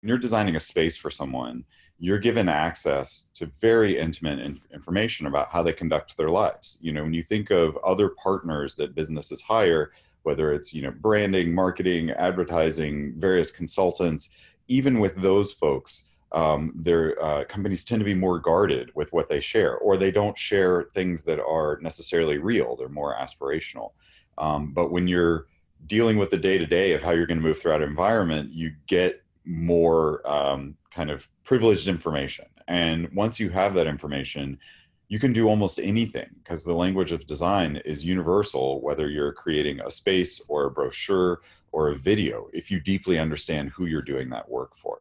When you're designing a space for someone, you're given access to very intimate information about how they conduct their lives. When you think of other partners that businesses hire, whether it's, branding, marketing, advertising, various consultants, even with those folks, their companies tend to be more guarded with what they share, or they don't share things that are necessarily real. They're more aspirational. But when you're dealing with the day to day of how you're going to move throughout an environment, you get more kind of privileged information. And once you have that information, you can do almost anything because the language of design is universal, whether you're creating a space or a brochure or a video, if you deeply understand who you're doing that work for.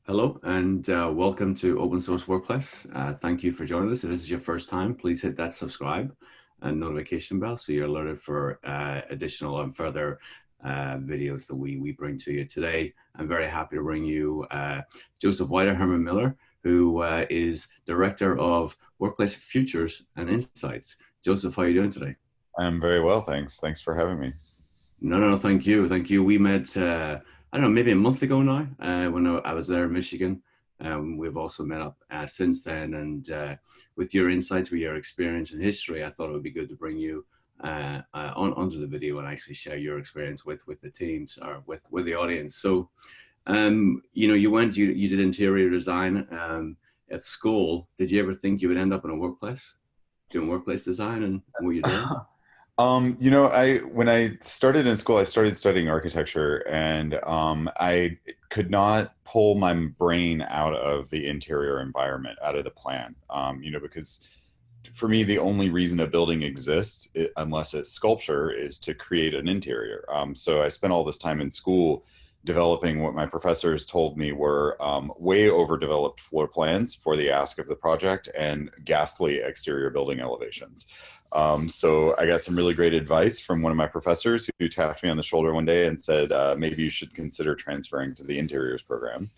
Hello and welcome to Open Source Workplace. Thank you for joining us. If this is your first time, please hit that subscribe and notification bell so you're alerted for additional and further videos that we bring to you today. I'm very happy to bring you Joseph White, Herman Miller, who is Director of Workplace Futures and Insights. Joseph, how are you doing today? I'm very well, thanks. Thanks for having me. No, thank you. Thank you. We met, I don't know, maybe a month ago now when I was there in Michigan. We've also met up since then. And with your insights, with your experience and history, I thought it would be good to bring you onto the video and actually share your experience with the teams or with the audience. So, you did interior design at school. Did you ever think you would end up in a workplace doing workplace design and what you did? When I started in school, I started studying architecture, and I could not pull my brain out of the interior environment, out of the plan. Because for me, the only reason a building exists, unless it's sculpture, is to create an interior. So I spent all this time in school developing what my professors told me were way overdeveloped floor plans for the ask of the project and ghastly exterior building elevations. So I got some really great advice from one of my professors who tapped me on the shoulder one day and said, maybe you should consider transferring to the interiors program.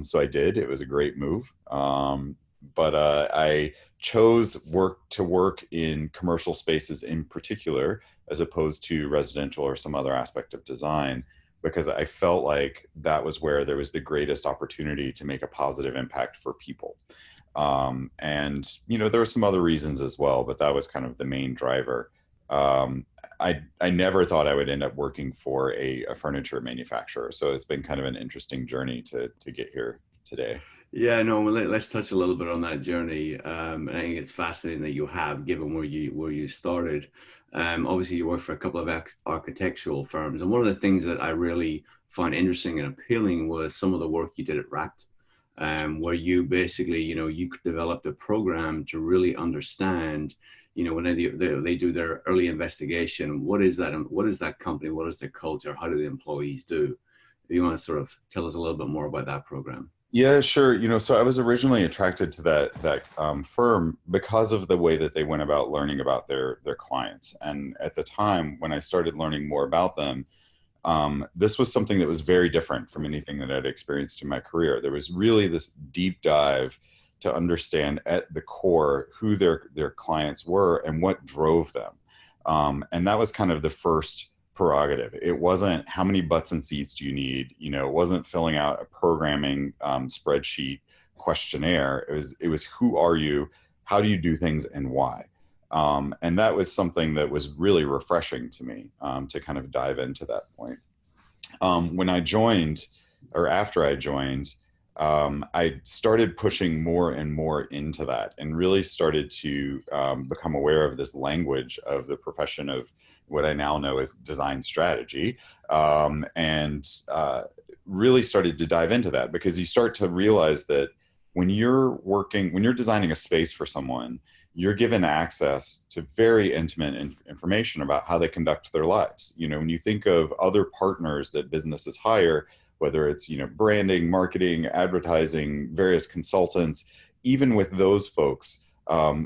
So I did. It was a great move. But I chose to work in commercial spaces in particular, as opposed to residential or some other aspect of design, because I felt like that was where there was the greatest opportunity to make a positive impact for people. And there were some other reasons as well, but that was kind of the main driver. I never thought I would end up working for a furniture manufacturer, so it's been kind of an interesting journey to get here today. Yeah, no, well, let's touch a little bit on that journey. I think it's fascinating that you have, given where you started. Obviously, you worked for a couple of architectural firms, and one of the things that I really found interesting and appealing was some of the work you did at RAPT, where you basically, you developed a program to really understand, when they do their early investigation, what is that company, what is their culture, how do the employees do? If you want to sort of tell us a little bit more about that program. Yeah, sure. So I was originally attracted to that firm because of the way that they went about learning about their clients. And at the time when I started learning more about them, this was something that was very different from anything that I'd experienced in my career. There was really this deep dive to understand at the core who their clients were and what drove them. And that was kind of the first prerogative. It wasn't how many butts and seats do you need. It wasn't filling out a programming spreadsheet questionnaire. It was who are you, how do you do things, and why. And that was something that was really refreshing to me, to kind of dive into that point. When I joined, or after I joined, I started pushing more and more into that and really started to become aware of this language of the profession of what I now know as design strategy, and really started to dive into that, because you start to realize that when you're designing a space for someone, you're given access to very intimate information about how they conduct their lives. When you think of other partners that businesses hire, whether it's, branding, marketing, advertising, various consultants, even with those folks,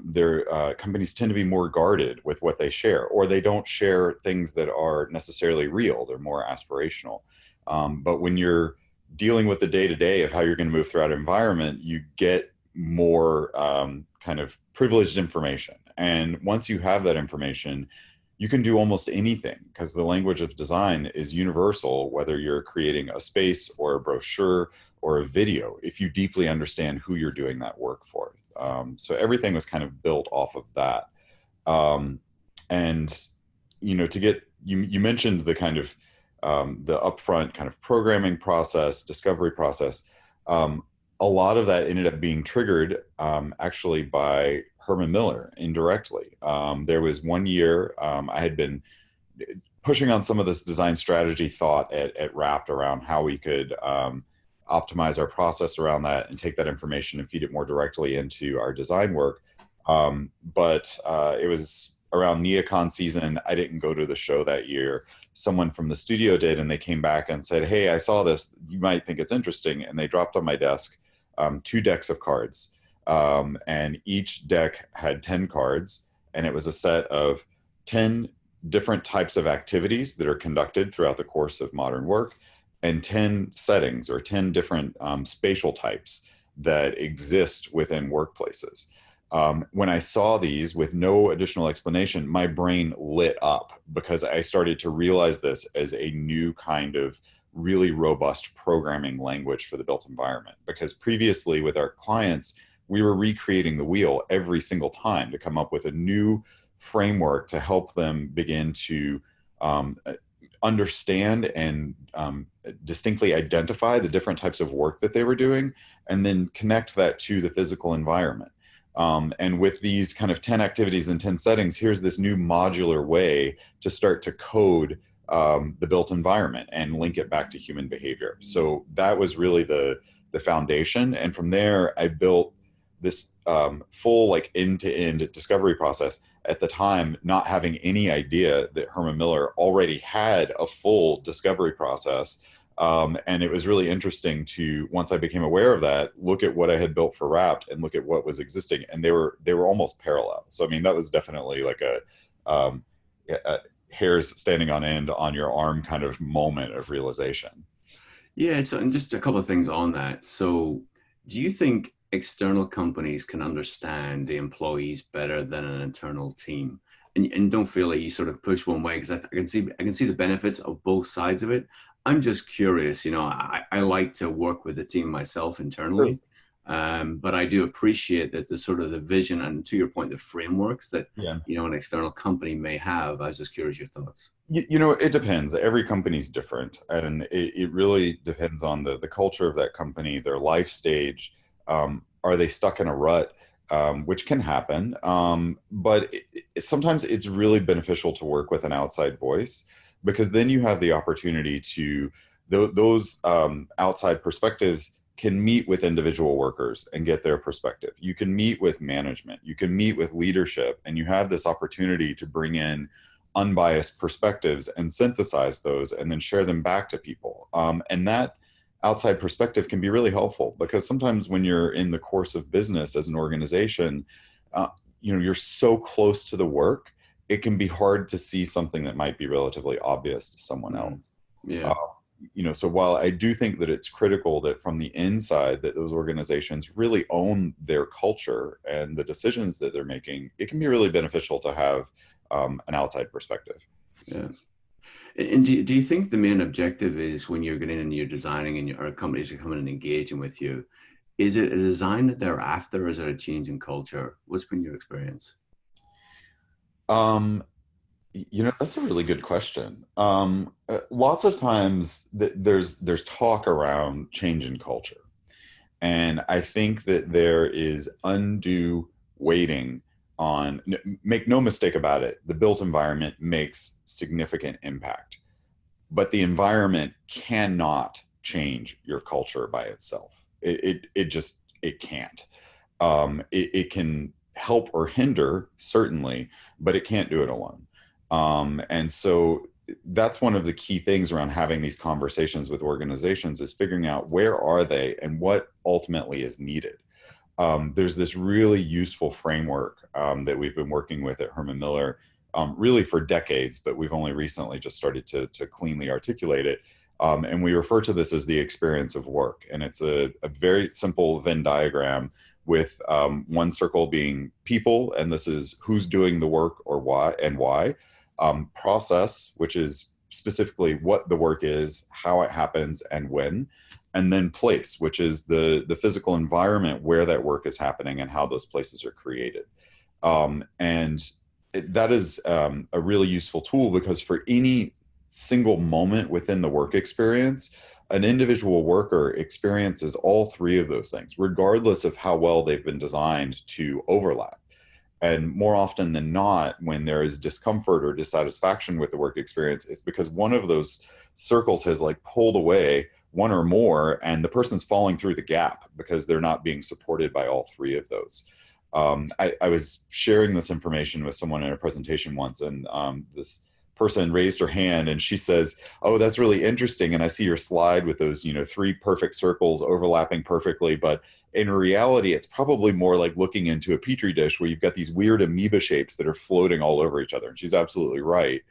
their companies tend to be more guarded with what they share, or they don't share things that are necessarily real. They're more aspirational. But when you're dealing with the day to day of how you're going to move throughout an environment, you get more kind of privileged information. And once you have that information, you can do almost anything because the language of design is universal, whether you're creating a space or a brochure or a video, if you deeply understand who you're doing that work for. So everything was kind of built off of that. Um, and, to get, you mentioned the kind of the upfront kind of programming process, discovery process. Um, a lot of that ended up being triggered actually by Herman Miller indirectly. There was one year I had been pushing on some of this design strategy thought at Wrapped around how we could optimize our process around that and take that information and feed it more directly into our design work. But it was around NeoCon season. I didn't go to the show that year. Someone from the studio did, and they came back and said, "Hey, I saw this. You might think it's interesting." And they dropped on my desk two decks of cards. And each deck had 10 cards, and it was a set of 10 different types of activities that are conducted throughout the course of modern work, and 10 settings or 10 different spatial types that exist within workplaces. When I saw these with no additional explanation, my brain lit up because I started to realize this as a new kind of really robust programming language for the built environment. Because previously with our clients, we were recreating the wheel every single time to come up with a new framework to help them begin to understand and distinctly identify the different types of work that they were doing, and then connect that to the physical environment. And with these kind of 10 activities and 10 settings, here's this new modular way to start to code the built environment and link it back to human behavior. So that was really the foundation. And from there, I built this full like end-to-end discovery process. At the time, not having any idea that Herman Miller already had a full discovery process. And it was really interesting to, once I became aware of that, look at what I had built for Wrapped and look at what was existing, and they were almost parallel. So I mean, that was definitely like a hairs standing on end on your arm kind of moment of realization. Yeah, so and just a couple of things on that. So, do you think external companies can understand the employees better than an internal team? And don't feel like you sort of push one way because I can see the benefits of both sides of it. I'm just curious, I like to work with the team myself Sure. internally. But I do appreciate that the sort of the vision and, to your point, the frameworks that Yeah. an external company may have. I was just curious your thoughts. It depends. Every company's different, and it really depends on the culture of that company, their life stage. Are they stuck in a rut, which can happen? But sometimes it's really beneficial to work with an outside voice because then you have the opportunity to those outside perspectives can meet with individual workers and get their perspective. You can meet with management, you can meet with leadership, and you have this opportunity to bring in unbiased perspectives and synthesize those and then share them back to people. And that outside perspective can be really helpful because sometimes when you're in the course of business as an organization, uh, you're so close to the work, it can be hard to see something that might be relatively obvious to someone Mm, else. Uh, yeah. so while I do think that it's critical that from the inside that those organizations really own their culture and the decisions that they're making, it can be really beneficial to have an outside perspective. Yeah. And do you think the main objective is when you're getting and you're designing and our companies are coming and engaging with you, is it a design that they're after or is it a change in culture? What's been your experience? Um, that's a really good question. Lots of times there's talk around change in culture, and I think that there is undue weighting on. Make no mistake about it, the built environment makes significant impact, but the environment cannot change your culture by itself. It just it can't. It can help or hinder certainly, but it can't do it alone. And so that's one of the key things around having these conversations with organizations is figuring out where are they and what ultimately is needed. There's this really useful framework that we've been working with at Herman Miller really for decades, but we've only recently just started to cleanly articulate it. And we refer to this as the experience of work. And it's a very simple Venn diagram with one circle being people, and this is who's doing the work or why and why. process, which is specifically what the work is, how it happens, and when, and then place, which is the physical environment where that work is happening and how those places are created. That is a really useful tool because for any single moment within the work experience, an individual worker experiences all three of those things, regardless of how well they've been designed to overlap. And more often than not, when there is discomfort or dissatisfaction with the work experience, it's because one of those circles has like pulled away, one or more, and the person's falling through the gap because they're not being supported by all three of those. I was sharing this information with someone in a presentation once, and this person raised her hand and she says, "Oh, that's really interesting. And I see your slide with those, three perfect circles overlapping perfectly. But in reality, it's probably more like looking into a petri dish where you've got these weird amoeba shapes that are floating all over each other." And she's absolutely right.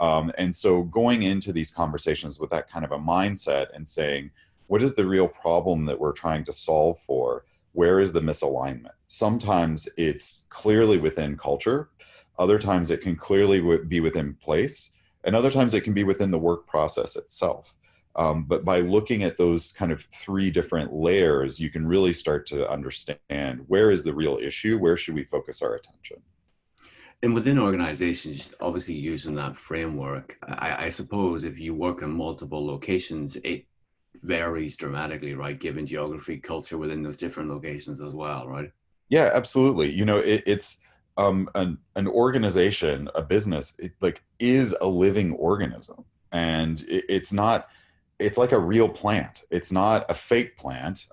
And so going into these conversations with that kind of a mindset and saying, what is the real problem that we're trying to solve for? Where is the misalignment? Sometimes it's clearly within culture. Other times it can clearly be within place. And other times it can be within the work process itself. But by looking at those kind of three different layers, you can really start to understand where is the real issue? Where should we focus our attention? And within organizations, obviously using that framework, I suppose if you work in multiple locations, it varies dramatically, right? Given geography, culture within those different locations as well, right? Yeah, absolutely. It's an organization, a business, it like is a living organism, and it's not. It's like a real plant. It's not a fake plant,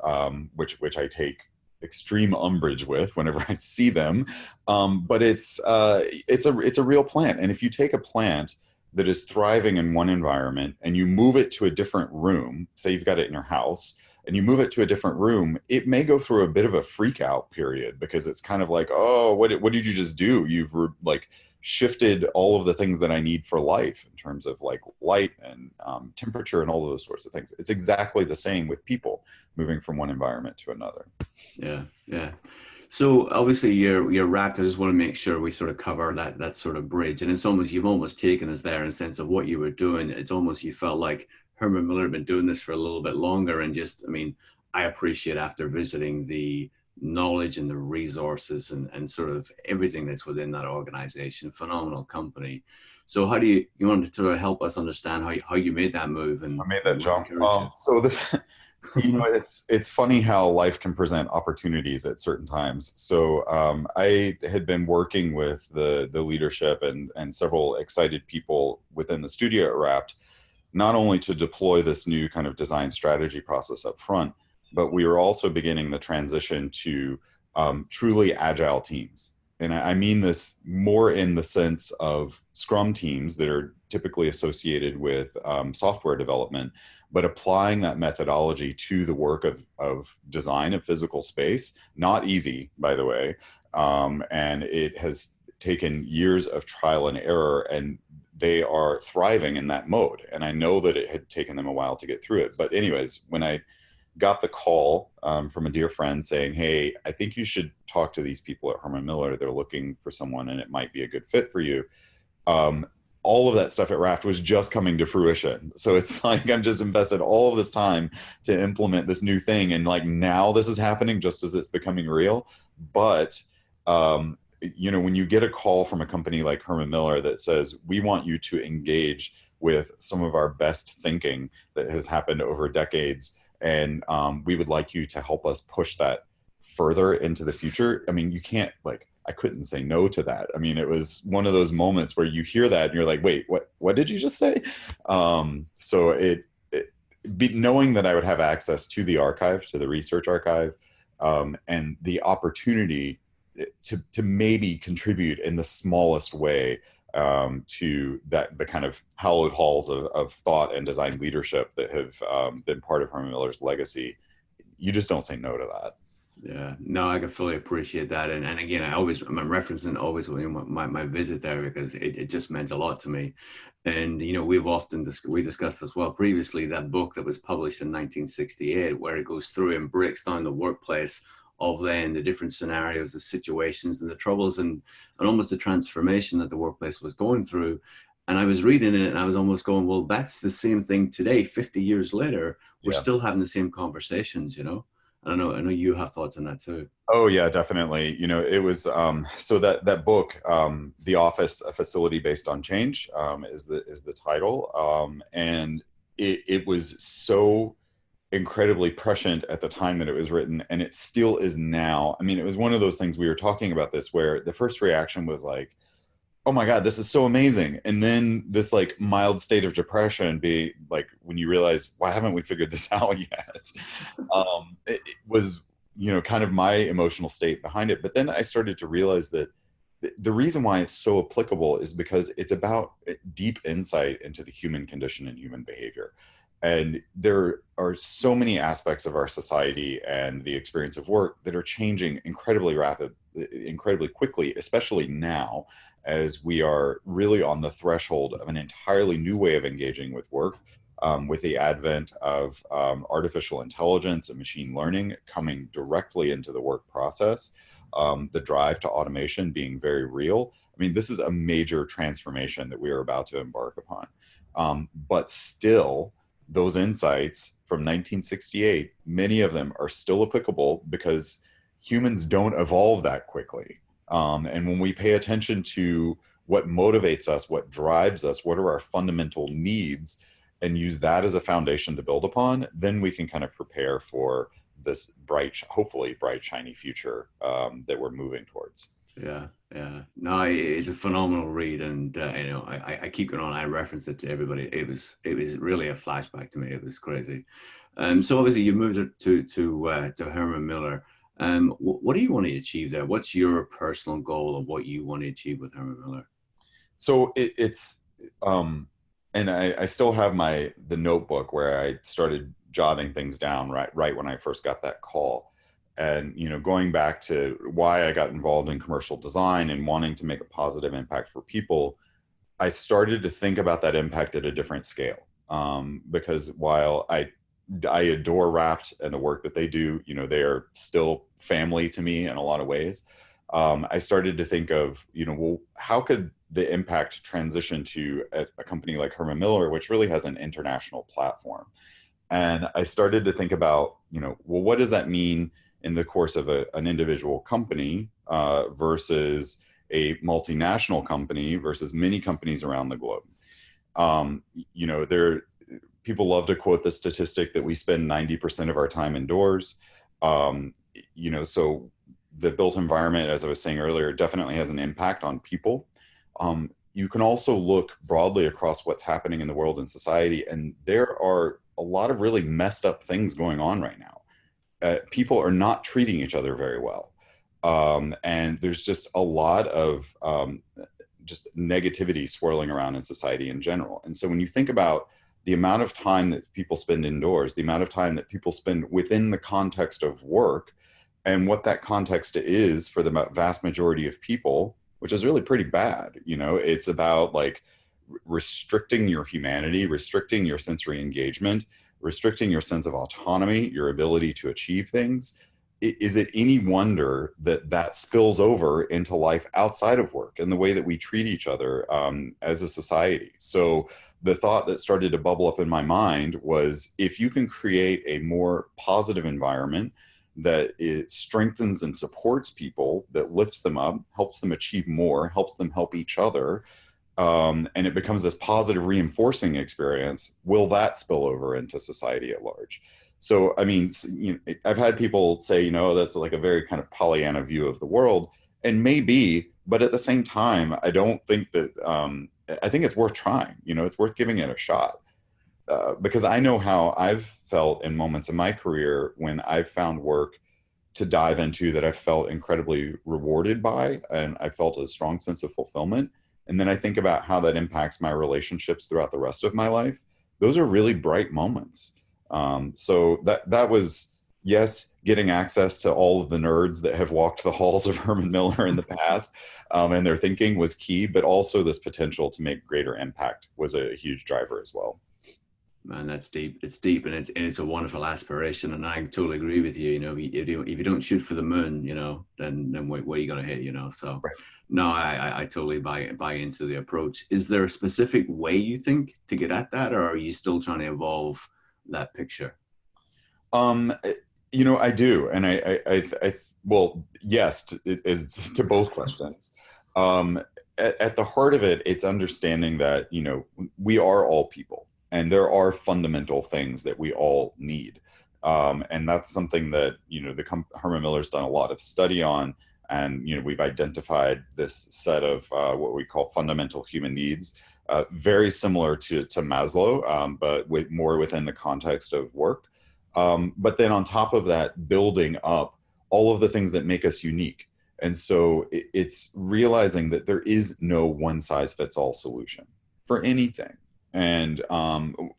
which I take extreme umbrage with whenever I see them. But it's a real plant, and if you take a plant that is thriving in one environment and you move it to a different room, say you've got it in your house, and you move it to a different room, it may go through a bit of a freak out period because it's kind of like, oh, what did you just do? You've like shifted all of the things that I need for life in terms of like light and temperature and all of those sorts of things. It's exactly the same with people moving from one environment to another. Yeah, yeah. So obviously you're wrapped. I just want to make sure we sort of cover that sort of bridge. And it's almost you've almost taken us there in a sense of what you were doing. It's almost you felt like Herman Miller had been doing this for a little bit longer. And just, I mean, I appreciate after visiting the knowledge and the resources and sort of everything that's within that organization, phenomenal company. So how do you want to sort of help us understand how you made that move I and made that what jump. encouraged you? So this, it's funny how life can present opportunities at certain times. So I had been working with the leadership and several excited people within the studio at Wrapped, not only to deploy this new kind of design strategy process up front, but we were also beginning the transition to truly agile teams. And I mean this more in the sense of Scrum teams that are typically associated with software development, but applying that methodology to the work of design of physical space. Not easy, by the way. And it has taken years of trial and error, and they are thriving in that mode. And I know that it had taken them a while to get through it. But anyways, when I got the call from a dear friend saying, "Hey, I think you should talk to these people at Herman Miller. They're looking for someone and it might be a good fit for you." Um, all of that stuff at Raft was just coming to fruition. So it's like I'm just invested all of this time to implement this new thing. And like now this is happening just as it's becoming real. But when you get a call from a company like Herman Miller that says, we want you to engage with some of our best thinking that has happened over decades, and we would like you to help us push that further into the future. I mean, you can't like, I couldn't say no to that. I mean, it was one of those moments where you hear that and you're like, wait, what did you just say? So knowing that I would have access to the archive, to the research archive, and the opportunity to maybe contribute in the smallest way to the kind of hallowed halls of thought and design leadership that have been part of Herman Miller's legacy, you just don't say no to that. Yeah, no, I can fully appreciate that. And again, I'm referencing always my visit there because it just meant a lot to me. And, we've often we discussed as well previously that book that was published in 1968, where it goes through and breaks down the workplace of then the different scenarios, the situations, and the troubles, and almost the transformation that the workplace was going through. And I was reading it, and I was almost going, well, that's the same thing today. 50 years later, we're Yeah. still having the same conversations, you know. I know you have thoughts on that too. Oh yeah, definitely. It was so that book, The Office: A Facility Based on Change, is the title, and it was so incredibly prescient at the time that it was written, and it still is now. I mean, it was one of those things, we were talking about this, where the first reaction was like, oh my God, this is so amazing. And then this like mild state of depression, be like, when you realize, why haven't we figured this out yet? It was, kind of my emotional state behind it. But then I started to realize that the reason why it's so applicable is because it's about deep insight into the human condition and human behavior. And there are so many aspects of our society and the experience of work that are changing incredibly quickly, especially now, as we are really on the threshold of an entirely new way of engaging with work, with the advent of artificial intelligence and machine learning coming directly into the work process, the drive to automation being very real. I mean, this is a major transformation that we are about to embark upon. But still, those insights from 1968, many of them are still applicable because humans don't evolve that quickly. And when we pay attention to what motivates us, what drives us, what are our fundamental needs, and use that as a foundation to build upon, then we can kind of prepare for this bright, hopefully bright, shiny future that we're moving towards. Yeah, yeah. No, it's a phenomenal read, and I keep going on. I reference it to everybody. It was really a flashback to me. It was crazy. So obviously you moved it to Herman Miller. What do you want to achieve there? What's your personal goal of what you want to achieve with Herman Miller? So it's and I still have the notebook where I started jotting things down right when I first got that call. And going back to why I got involved in commercial design and wanting to make a positive impact for people, I started to think about that impact at a different scale. Because while I adore Wrapped and the work that they do, they are still family to me in a lot of ways. I started to think of, well, how could the impact transition to a company like Herman Miller, which really has an international platform? And I started to think about, well, what does that mean in the course of an individual company versus a multinational company versus many companies around the globe? There people love to quote the statistic that we spend 90% of our time indoors. So the built environment, as I was saying earlier, definitely has an impact on people. You can also look broadly across what's happening in the world and society, and there are a lot of really messed up things going on right now. People are not treating each other very well. And there's just a lot of just negativity swirling around in society in general. And so when you think about the amount of time that people spend indoors, the amount of time that people spend within the context of work, and what that context is for the vast majority of people, which is really pretty bad. It's about like restricting your humanity, restricting your sensory engagement, restricting your sense of autonomy, your ability to achieve things. Is it any wonder that that spills over into life outside of work and the way that we treat each other as a society? So the thought that started to bubble up in my mind was, if you can create a more positive environment that it strengthens and supports people, that lifts them up, helps them achieve more, helps them help each other, and it becomes this positive reinforcing experience, will that spill over into society at large? So, I mean, I've had people say, that's like a very kind of Pollyanna view of the world, and maybe, but at the same time, I don't think that, I think it's worth trying, it's worth giving it a shot. Because I know how I've felt in moments in my career when I've found work to dive into that I felt incredibly rewarded by, and I felt a strong sense of fulfillment. And then I think about how that impacts my relationships throughout the rest of my life. Those are really bright moments. So that was, yes, getting access to all of the nerds that have walked the halls of Herman Miller in the past, and their thinking was key, but also this potential to make greater impact was a huge driver as well. Man, that's deep. It's deep, and it's a wonderful aspiration. And I totally agree with you. You know, if you don't shoot for the moon, you know, then where are you gonna hit? You know, so Right. no, I totally buy into the approach. Is there a specific way you think to get at that, or are you still trying to evolve that picture? Um, I do, and well, yes, is to both questions. Um, at the heart of it, it's understanding that, we are all people, and there are fundamental things that we all need. And that's something that, Herman Miller's done a lot of study on, and, we've identified this set of what we call fundamental human needs, very similar to Maslow, but with more within the context of work. But then on top of that, building up all of the things that make us unique. And so it's realizing that there is no one size fits all solution for anything. And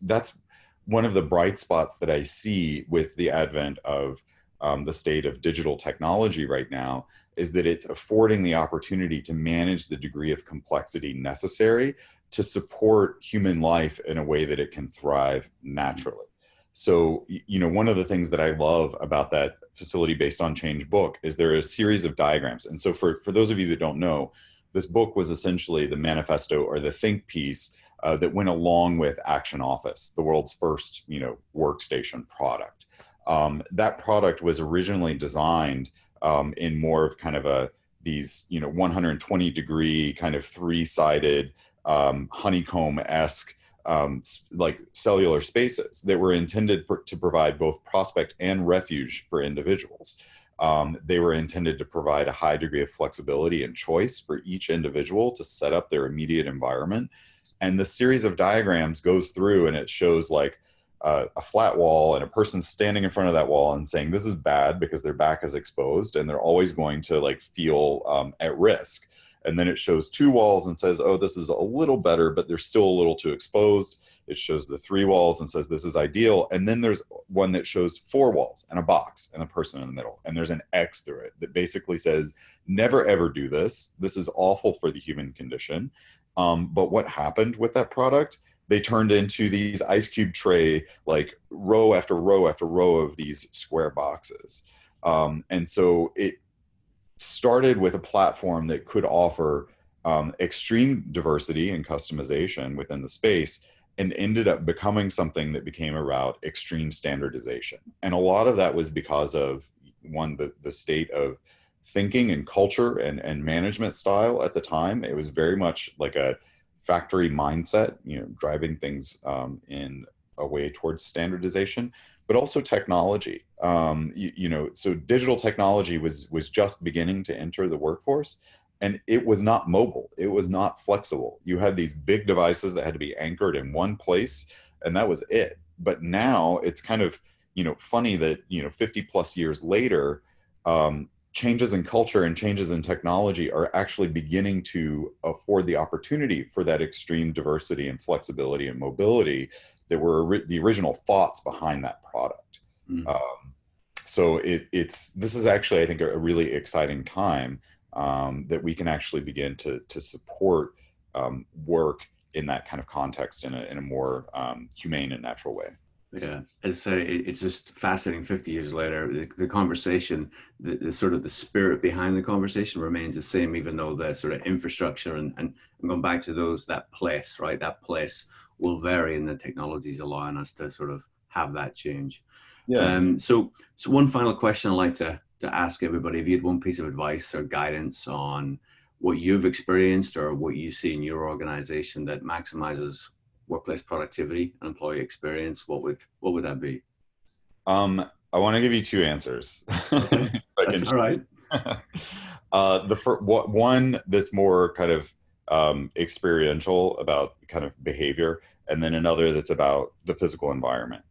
that's one of the bright spots that I see with the advent of the state of digital technology right now, is that it's affording the opportunity to manage the degree of complexity necessary to support human life in a way that it can thrive naturally. So, one of the things that I love about that facility based on change book is there are a series of diagrams. And so for those of you that don't know, this book was essentially the manifesto or the think piece that went along with Action Office, the world's first, workstation product. That product was originally designed in more of kind of these, 120-degree kind of three-sided honeycomb-esque like cellular spaces that were intended to provide both prospect and refuge for individuals. They were intended to provide a high degree of flexibility and choice for each individual to set up their immediate environment. And the series of diagrams goes through and it shows like a flat wall and a person standing in front of that wall and saying this is bad because their back is exposed and they're always going to like feel at risk. And then it shows two walls and says, oh, this is a little better, but they're still a little too exposed. It shows the three walls and says, this is ideal. And then there's one that shows four walls and a box and a person in the middle. And there's an X through it that basically says, never, ever do this. This is awful for the human condition. But what happened with that product? They turned into these ice cube tray, like row after row after row of these square boxes. And so it started with a platform that could offer extreme diversity and customization within the space, and ended up becoming something that became about extreme standardization. And a lot of that was because of one, the state of thinking and culture and management style at the time. It was very much like a factory mindset, driving things in a way towards standardization, but also technology. So digital technology was just beginning to enter the workforce, and it was not mobile. It was not flexible. You had these big devices that had to be anchored in one place, and that was it. But now it's kind of, funny that, 50 plus years later, changes in culture and changes in technology are actually beginning to afford the opportunity for that extreme diversity and flexibility and mobility that were the original thoughts behind that product. Mm. So this is actually, I think, a really exciting time that we can actually begin to support work in that kind of context in a more humane and natural way. Yeah, as I say, it's just fascinating. 50 years later, the conversation, the sort of the spirit behind the conversation remains the same, even though the sort of infrastructure and going back to that place, right? That place will vary, and the technologies allowing us to sort of have that change. Yeah. So one final question I'd like to ask everybody: if you had one piece of advice or guidance on what you've experienced or what you see in your organization that maximizes workplace productivity and employee experience, what would that be? I want to give you two answers. Okay, that's all right. One that's more kind of experiential about kind of behavior, and then another that's about the physical environment.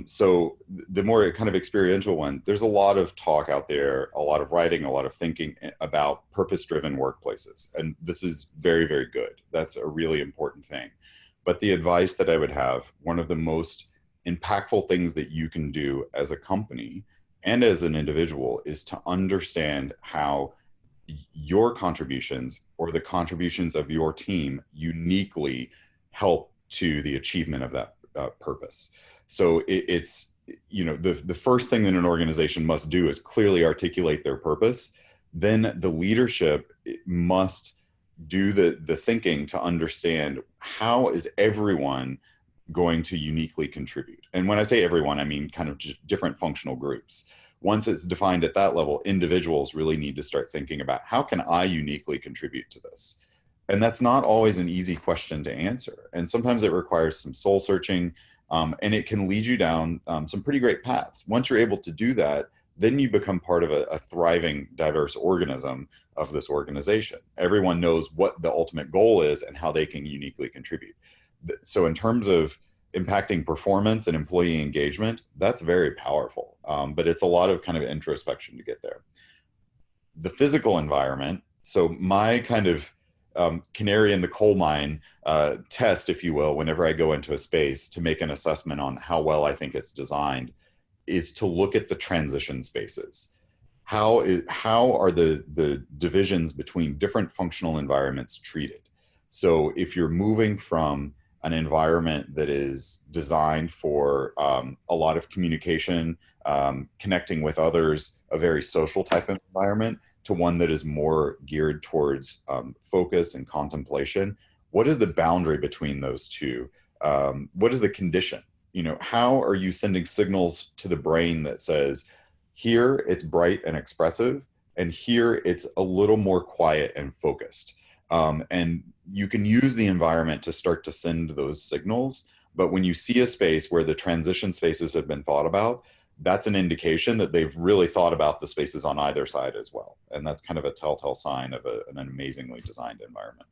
So the more kind of experiential one, there's a lot of talk out there, a lot of writing, a lot of thinking about purpose-driven workplaces, and this is very, very good. That's a really important thing. But the advice that I would have, one of the most impactful things that you can do as a company and as an individual, is to understand how your contributions or the contributions of your team uniquely help to the achievement of purpose. So it's, the first thing that an organization must do is clearly articulate their purpose. Then the leadership must do the thinking to understand how is everyone going to uniquely contribute. And when I say everyone, I mean kind of just different functional groups. Once it's defined at that level, individuals really need to start thinking about how can I uniquely contribute to this? And that's not always an easy question to answer. And sometimes it requires some soul searching, and it can lead you down some pretty great paths. Once you're able to do that, then you become part of a thriving, diverse organism of this organization. Everyone knows what the ultimate goal is and how they can uniquely contribute. So, in terms of impacting performance and employee engagement, that's very powerful. But it's a lot of kind of introspection to get there. The physical environment. So, my kind of canary in the coal mine test, if you will, whenever I go into a space to make an assessment on how well I think it's designed, is to look at the transition spaces. How are the divisions between different functional environments treated? So if you're moving from an environment that is designed for a lot of communication, connecting with others, a very social type of environment, to one that is more geared towards focus and contemplation, what is the boundary between those two? What is the condition? How are you sending signals to the brain that says, here it's bright and expressive, and here it's a little more quiet and focused? And you can use the environment to start to send those signals. But when you see a space where the transition spaces have been thought about, that's an indication that they've really thought about the spaces on either side as well. And that's kind of a telltale sign of an amazingly designed environment.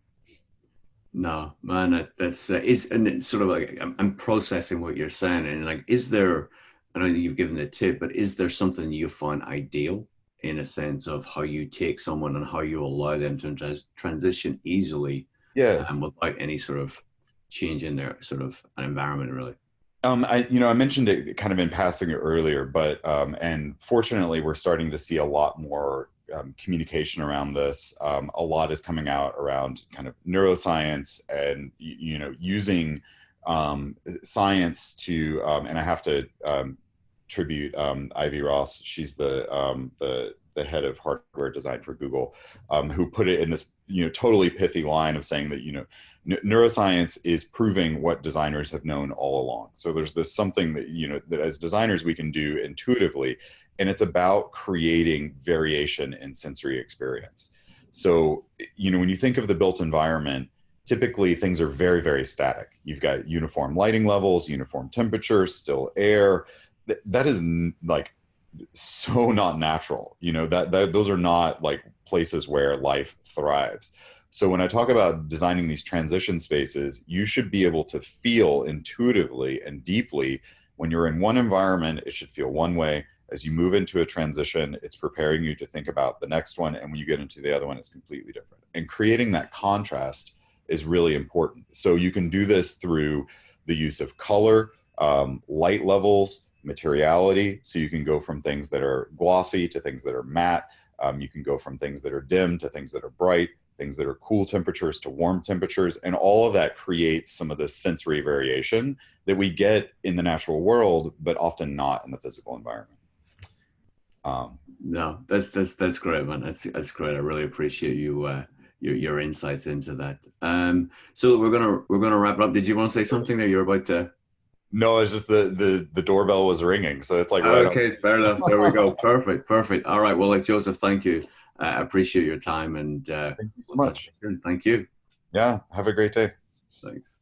No, man, that's and it's sort of like I'm processing what you're saying, and like, is there? I know you've given a tip, but is there something you find ideal in a sense of how you take someone and how you allow them to transition easily, Yeah. without any sort of change in their sort of an environment, really? I mentioned it kind of in passing earlier, but and fortunately, we're starting to see a lot more communication around this. A lot is coming out around kind of neuroscience and using science to. And I have to tribute Ivy Ross. She's the head of hardware design for Google, who put it in this totally pithy line of saying that neuroscience is proving what designers have known all along. So there's this something that that as designers we can do intuitively, and it's about creating variation in sensory experience. So when you think of the built environment, typically things are very, very static. You've got uniform lighting levels, uniform temperature, still air. That is like so not natural. That those are not like places where life thrives. So when I talk about designing these transition spaces, you should be able to feel intuitively and deeply when you're in one environment, it should feel one way. As you move into a transition, it's preparing you to think about the next one. And when you get into the other one, it's completely different. And creating that contrast is really important. So you can do this through the use of color, light levels, materiality. So you can go from things that are glossy to things that are matte. You can go from things that are dim to things that are bright, things that are cool temperatures to warm temperatures. And all of that creates some of this sensory variation that we get in the natural world, but often not in the physical environment. No, that's great, man. That's great. I really appreciate your insights into that. So we're gonna wrap it up. Did you want to say something that you're about to? No, it's just the doorbell was ringing, so it's like right Okay, fair enough. There we go. Perfect. All right. Well, like Joseph, thank you. I appreciate your time, and Thank you so we'll talk much. soon. Thank you. Yeah, have a great day. Thanks.